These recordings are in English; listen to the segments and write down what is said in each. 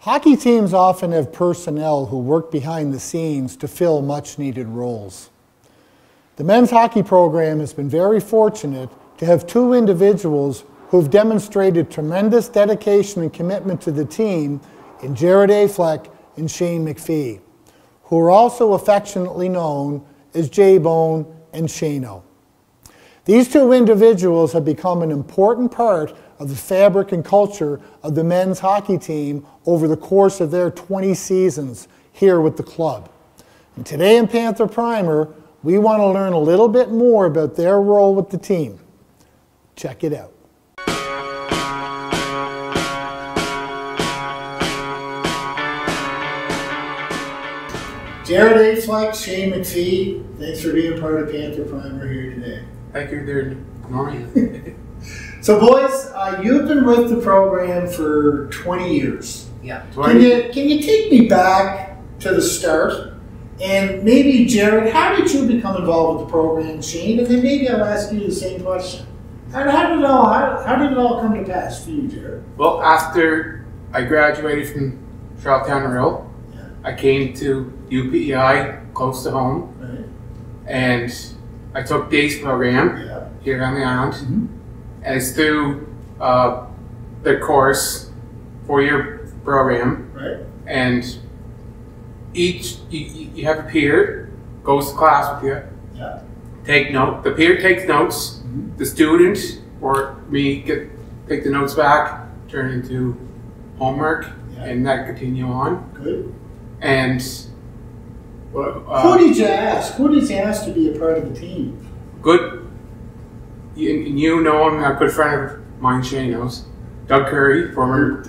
Hockey teams often have personnel who work behind the scenes to fill much-needed roles. The men's hockey program has been very fortunate to have two individuals who've demonstrated tremendous dedication and commitment to the team in Jerred Affleck and Shane MacPhee, who are also affectionately known as J-Bone and Shano. These two individuals have become an important part of the fabric and culture of the men's hockey team over the course of their 20 seasons here with the club. And today in Panther Primer, we want to learn a little bit more about their role with the team. Check it out. Jerred Affleck, Shane MacPhee, thanks for being part of Panther Primer here today. Thank you there, Norman. So boys, you've been with the program for 20 years. Yeah. Can you take me back to the start? And maybe, Jerred, how did you become involved with the program, Shane? And then maybe I'll ask you the same question. How did it all come to pass for you, Jerred? Well, after I graduated from Charlottetown Rural, I came to UPEI, close to home, Right. and I took Dave's program here on the island. As through the course, 4-year program, Right. and you have a peer, goes to class with you, Yeah. take note, the peer takes notes, the student or me take the notes back, turn into homework, and that continue on. Good. And who did you ask? Who did you ask to be a part of the team? good, you know him, a good friend of mine, Shano's, Doug Curry, former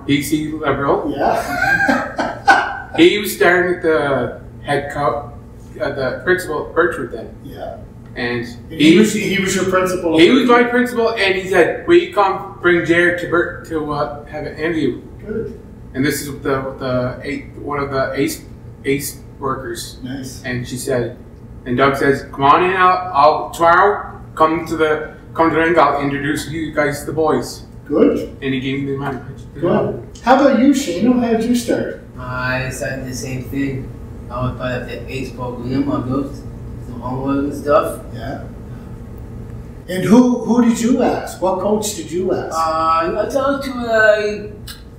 BC Liberal. Yeah. He was starting at the head coach, the principal at Birchwood then. Yeah. And he was your principal. He was my principal, and he said, "Will you come bring Jerred to have an interview?" Good. And this is one of the ace workers. Nice. And she said, and Doug says, "Come on in. I'll tomorrow come to the ring. I'll introduce you guys to the boys." Good. And he gave me the money. Good. How about you, Shano? How did you start? I started the same thing. I was part of the ace program. I built some homework and stuff. Yeah. And who did you ask? What coach did you ask? I talked to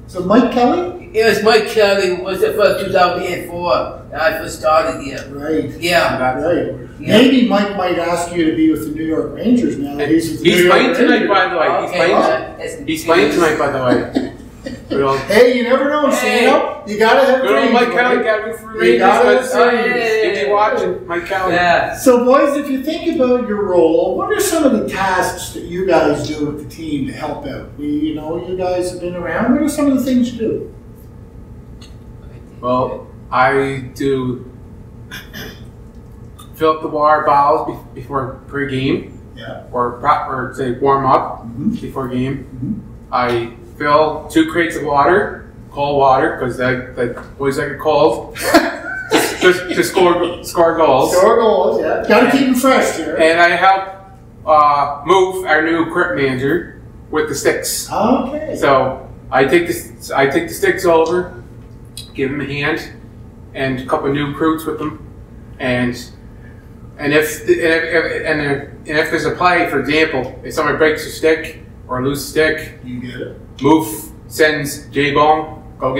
So Mike Kelly? it was Mike Kelly. Was the first 2004 that I first started here. Right. Yeah. Right. Yeah. Maybe Mike might ask you to be with the New York Rangers now that he's with the New York playing tonight, Rangers. by the way. He's playing tonight, by the way. Hey, you never know, Shano. You gotta have good old dreams, Mike Kelly boy. got me for You Rangers. gotta Let's have see. dreams. If you watching, Mike Kelly. Yeah. So, boys, if you think about your role, what are some of the tasks that you guys do with the team to help out? You guys have been around. What are some of the things you do? Well, I do fill up the water bottles before pre-game, or say warm up before game. I fill 2 crates of water, cold water, because the boys like it cold, just to score goals. Score goals, yeah. Got to keep them fresh here. And I help move our new equipment manager with the sticks. Okay. So I take the sticks over, give him a hand, and a couple of new recruits with them, and if there's a play, for example, if somebody breaks a stick or loses a stick, you get it. Sends J-Bone, go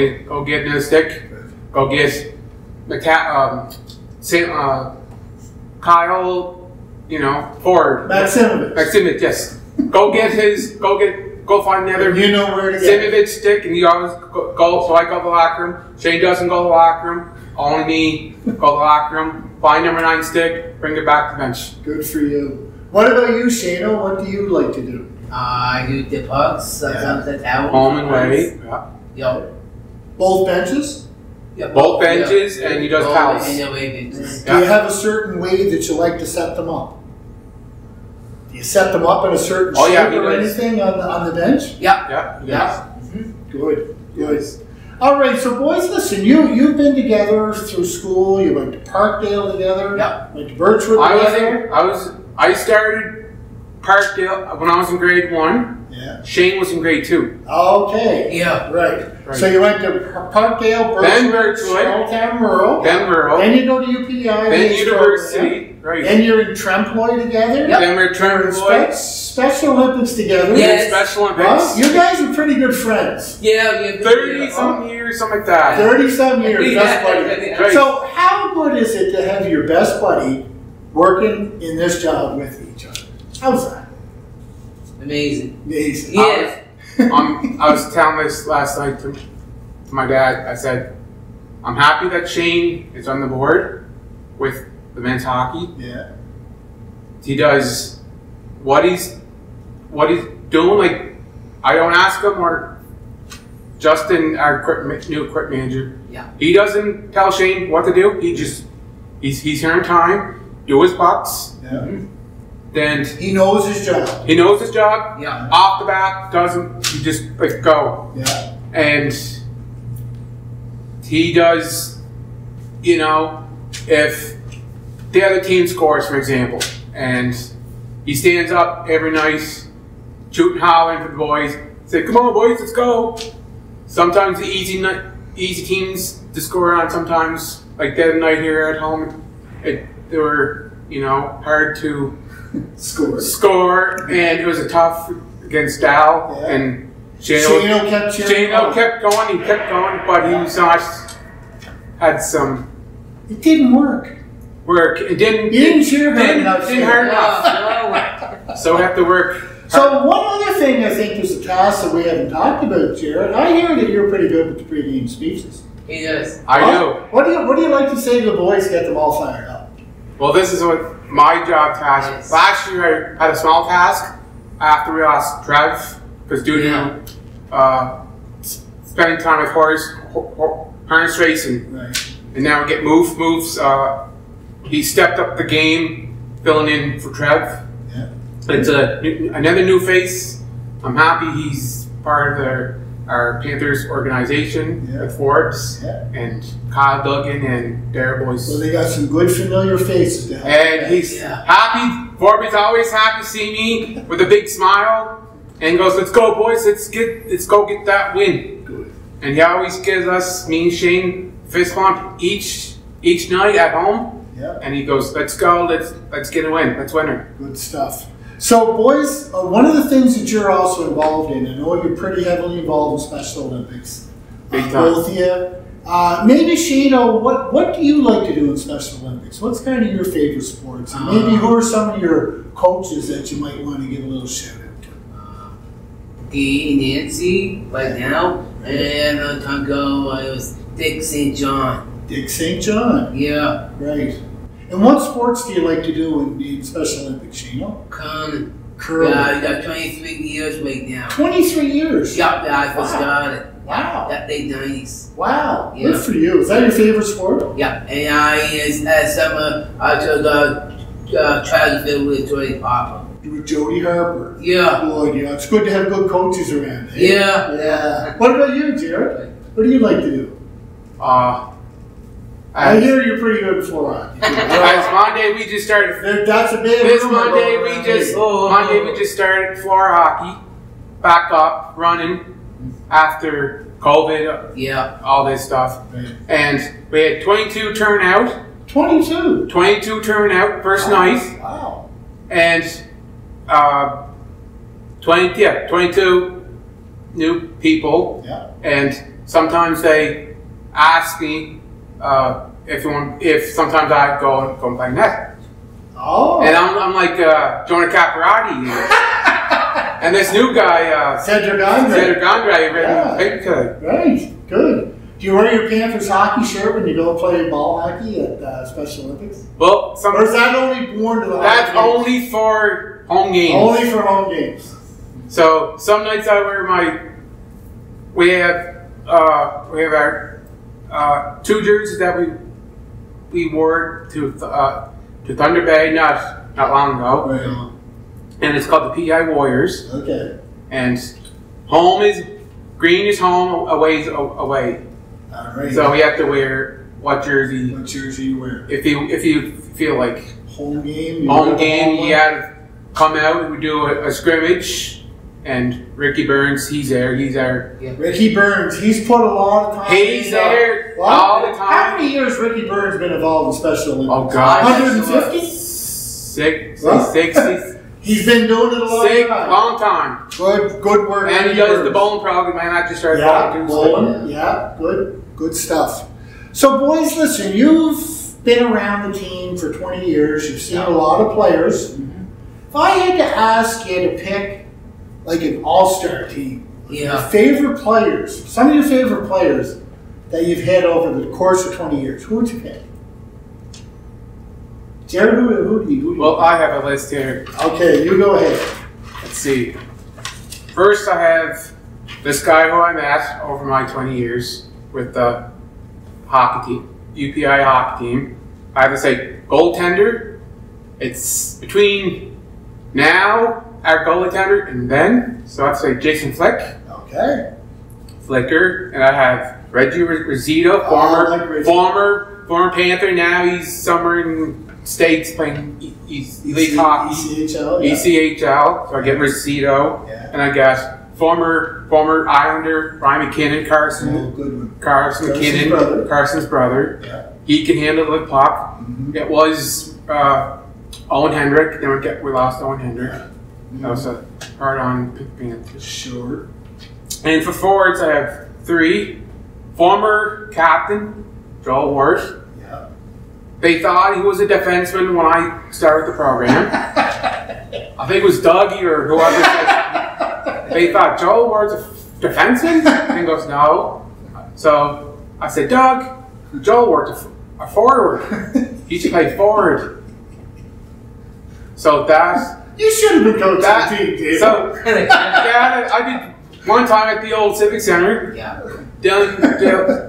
get another stick, go get Kyle, Ford. Maximovic, yes. Go find another you know where to get Maximovic stick, and you always go, so I go to the locker room. Shane doesn't go to the locker room, only me go to the locker room, find number 9 stick, bring it back to the bench. Good for you. What about you, Shano? What do you like to do? I do the pucks, sometimes the towels. Home and away. Yep. Both benches? Yeah, both benches, and he does towels. And away benches. Do you have a certain way that you like to set them up? Do you set them up in a certain shape or anything on the bench? Yeah. Yeah. Good. All right, so boys, listen. You've been together through school. You went to Parkdale together. Yeah. Went to Birchwood together. I started Parkdale when I was in grade 1, Yeah. Shane was in grade 2. Okay. Yeah. Right. So you went to Parkdale, Then Birchwood, Charlottetown Rural. Then Rural. Then you go to UPI. Then University. Right. Then you're in Tremperoy together. Yep. Then we're Tremperoy. Special Olympics together. Yes. Special Olympics. Well, you guys are pretty good friends. Yeah, we have 30-some years, something like that. 30-some years, Yeah. best buddy. Right. So how good is it to have your best buddy working in this job with each other? How's that? Amazing. Amazing. Yeah. I was telling this last night to my dad. I said, I'm happy that Shane is on the board with the men's hockey. Yeah. He does what he's doing. Like, I don't ask him, or Justin, our new equipment manager. Yeah. He doesn't tell Shane what to do. He's here in time, do his bucks. Yeah. Then He knows his job. he knows his job. Yeah. Off the bat, doesn't he just like go? Yeah. And he does, you know, if the other team scores, for example, and he stands up every night, shooting, hollering for the boys, say, "Come on, boys, let's go." Sometimes the easy teams to score on. Sometimes, like the other night here at home, they were, you know, hard to score, and it was a tough against Dal, Yeah. and Shano kept cheering. Shano kept going, but he was not, had some It didn't work. work. It didn't cheer hard enough. Didn't hard enough. So we have to work. So one other thing I think is a task that we haven't talked about, Jerred. I hear that you're pretty good with the pregame speeches. He does. I do. What do you like to say to the boys to get them all fired up? Well, this is what my job task. Yes. Last year I had a small task after we lost Trev, because due to spending time with harness racing, Right. and now we get moves. He stepped up the game, filling in for Trev. Yeah. It's another new face. I'm happy he's part of our Panthers organization with Forbes and Kyle Duggan and their boys. So they got some good familiar faces to help. And he's happy. Forbes always happy to see me with a big smile, and goes, "Let's go, boys! Let's go get that win." Good. And he always gives us, me and Shane, fist bump each night at home. Yeah. And he goes, "Let's go! Let's get a win! Let's win her." Good stuff. So, boys, one of the things that you're also involved in, I know you're pretty heavily involved in Special Olympics. Big time. Both of you. Maybe, Shano, what do you like to do in Special Olympics? What's kind of your favorite sports? And maybe who are some of your coaches that you might want to give a little shout out to? Nancy, right now, and a time ago, it was Dick St. John. Dick St. John. Yeah. Right. And what sports do you like to do in Special Olympics, Shano? Curling. Curling. Yeah, I got 23 years right now. 23 years? Yup, I first started. Wow. That late 90s. Wow. Yeah. Good for you. Is that your favorite sport? Yeah, and as summer, I took travel field with Jody Harper. You were Jody Harper. Yeah. Good, yeah. It's good to have good coaches around. Hey? Yeah. Yeah. What about you, Jerred? What do you like to do? I hear you're pretty good at floor hockey. As Monday we just started. That's a big This rumor Monday going we around just here. Monday we just started floor hockey, back up running after COVID, Yeah. all this stuff, Right. and we had 22 turnout. 22. 22 turnout first night, Wow. and 22 new people, Yeah. and sometimes they ask me if sometimes I go and play net. Oh. And I'm like Jonah Caparati, and this new guy, Cedric Andre. Right. Right. Good. Do you wear your Panthers hockey shirt when you go play ball hockey at Special Olympics? Well, Or is that only born to the that's hockey games? only for home games. Only for home games. So some nights I wear my. We have our 2 jerseys that we wore to Thunder Bay not long ago, Right. and it's called the PI Warriors. Okay. And home is green is home, away is away. All right. So we have to wear what jersey. What jersey you wear? If you feel like Home game. You home wear the game, home you one? have to come out. We do a scrimmage, And Ricky Burns, he's there. He's our. Yeah. Ricky Burns, he's put a lot of time. He's there all the time. How many years Ricky Burns been involved in Special Olympics? Oh God, 150? 60. He's been doing it a long time. Good work. And he does the bowling program, man. I just started bowling. Yeah, good stuff. So, boys, listen, you've been around the team for 20 years. You've seen a lot of players. If I had to ask you to pick like an all-star team, your favorite players, some of your favorite players that you've had over the course of 20 years, who would you pick? Jerred, who do you Well, I have a list here. Okay, you go ahead. Let's see. First, I have this guy who I met over my 20 years with the hockey team, UPI hockey team. I have to say, goaltender. It's between now, our goaltender, and then. So I have to say Jason Fleck. Okay. Flicker. And I have Reggie Rosito, former Panther. Now he's somewhere in States playing elite hockey. ECHL. So I get Rosito. Yeah. And I guess former Islander Ryan McKinnon, Carson's brother. Yeah. He can handle the puck. It was Owen Hendrick. Then we lost Owen Hendrick. That was a hard on Panther. Sure. And for forwards, I have 3. Former captain Joel Worth. Yeah. They thought he was a defenseman when I started the program. I think it was Dougie or whoever said. They thought Joel Worth's a defenseman? And he goes, no. So I said, Doug, Joel Worth's a forward. He should play forward. So that's. You should have been coaching the team, Dave. So, I did one time at the old Civic Center. Yeah. Doug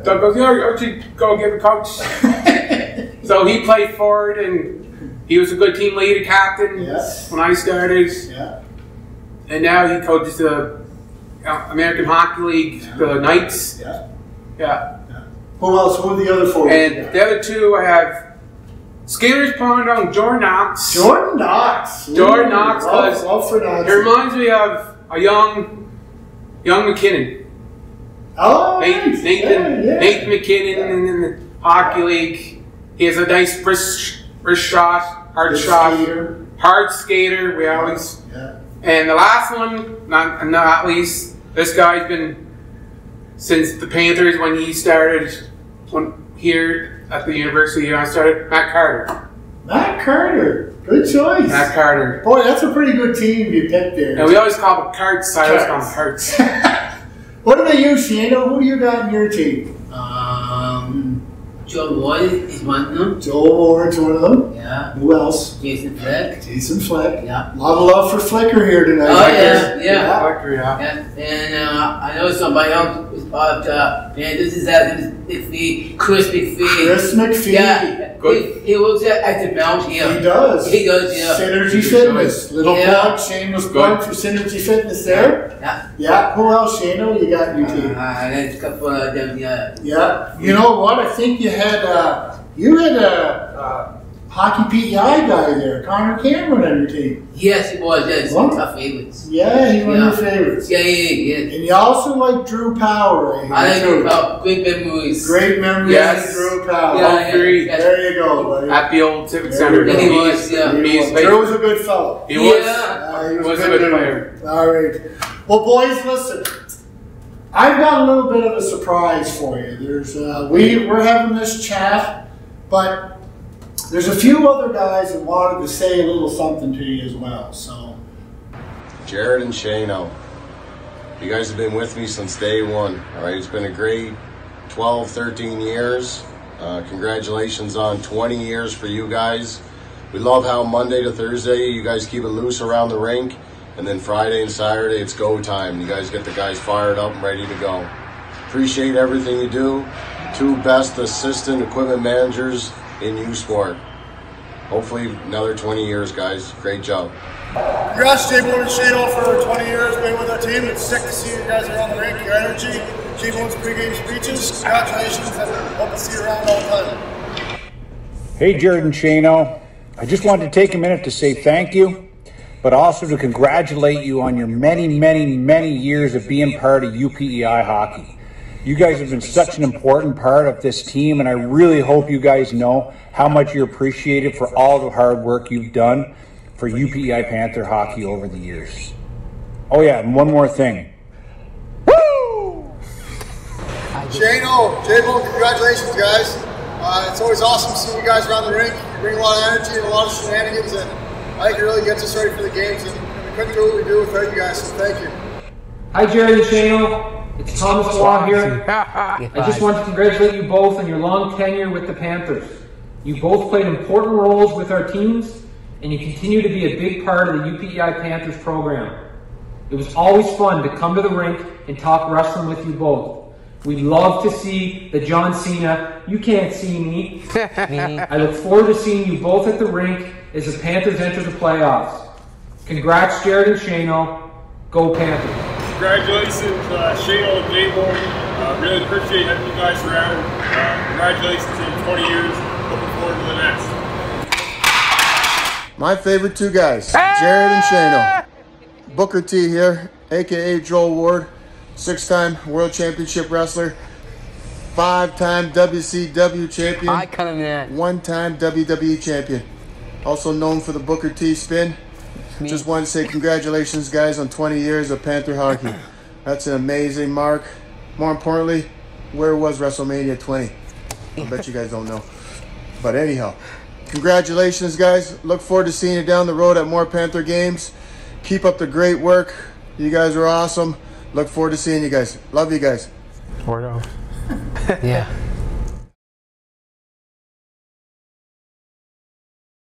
goes, Archie, go give a coach. So he played forward, and he was a good team leader, captain when I started. Yeah. And now he coaches the American Hockey League, the Knights. Yeah. Who else? Who are the other forwards? And the other 2 I have. Skaters Pond on Jordan Knox. Jordan Knox, because it reminds me of a young McKinnon. Oh, Nathan McKinnon in the hockey league. He has a nice wrist shot, hard skater. We always. Yeah. And the last one, not least, this guy's been since the Panthers when he started here. At the university, I started Matt Carter. Matt Carter, good choice. Matt Carter. Boy, that's a pretty good team you picked there. And we always call them carts. I always call them carts. What about you, Shano? Who do you got in your team? Joel Ward is one of them. Joel Ward's one of them. Yeah. Who else? Jason Fleck. Yeah. A lot of love for Flicker here tonight. Oh, yeah. Flicker, yeah. And I know somebody else was part of Panthers. Is that McPhee? Chris MacPhee. Yeah. Good. He works at the Mount here. He does. Yeah. Synergy Fitness. Little plug. Shameless plug for Synergy Fitness there. Yeah. Who else, Shano, you got in your team? I got a couple of them, Yeah. You know what? I think you had a hockey PEI guy there, Connor Cameron, on your team. Yes, he was. Yeah, he's one of our favorites. Yeah, he's one of your favorites. Yeah. And you also like Drew Power. I like Drew Power. Great memories. Great memories of Drew Power. Yeah. There you go, buddy. At the old Civic Center. He was. Drew was a good fellow. He was. He was a good player. All right. Well, boys, listen. I've got a little bit of a surprise for you. There's we're having this chat, but there's a few other guys that wanted to say a little something to you as well. So, Jerred and Shano, you guys have been with me since day one. All right, it's been a great 12, 13 years. Congratulations on 20 years for you guys. We love how Monday to Thursday you guys keep it loose around the rink. And then Friday and Saturday, it's go time. You guys get the guys fired up and ready to go. Appreciate everything you do. 2 best assistant equipment managers in U-Sport. Hopefully another 20 years, guys. Great job. Congrats, J-Bone and Shano, for 20 years being with our team. It's sick to see you guys around the rink, your energy, J-Bone's pregame speeches. Congratulations, and hope to see you around all the time. Hey, Jerred and Shano. I just wanted to take a minute to say thank you. but also to congratulate you on your many, many, many years of being part of UPEI hockey. You guys have been such an important part of this team, and I really hope you guys know how much you're appreciated for all the hard work you've done for UPEI Panther hockey over the years. Oh yeah, and one more thing. Woo! Shano, J-Bone, congratulations, guys. It's always awesome to see you guys around the rink. You bring a lot of energy and a lot of shenanigans, and I think it really gets us ready for the games, and we couldn't do what we do without you guys, so thank you. Hi, Jerred and Shano. It's Thomas Law here. I just want to congratulate you both on your long tenure with the Panthers. You both played important roles with our teams, and you continue to be a big part of the UPEI Panthers program. It was always fun to come to the rink and talk wrestling with you both. We love to see the John Cena, you can't see me. I look forward to seeing you both at the rink as the Panthers enter the playoffs. Congrats, Jerred and Shano. Go Panthers. Congratulations, Shano and J-Bone. Really appreciate having you guys around. Congratulations on 20 years. Looking forward to the next. My favorite two guys, Jerred and Shano. Booker T here, aka Joel Ward, 6-time World Championship wrestler, 5-time WCW champion, 1-time WWE champion. Also known for the Booker T spin. Just wanted to say congratulations, guys, on 20 years of Panther hockey. That's an amazing mark. More importantly, where was WrestleMania 20? I bet you guys don't know. But anyhow, congratulations, guys. Look forward to seeing you down the road at more Panther games. Keep up the great work. You guys are awesome. Look forward to seeing you guys. Love you guys. Word out. Yeah.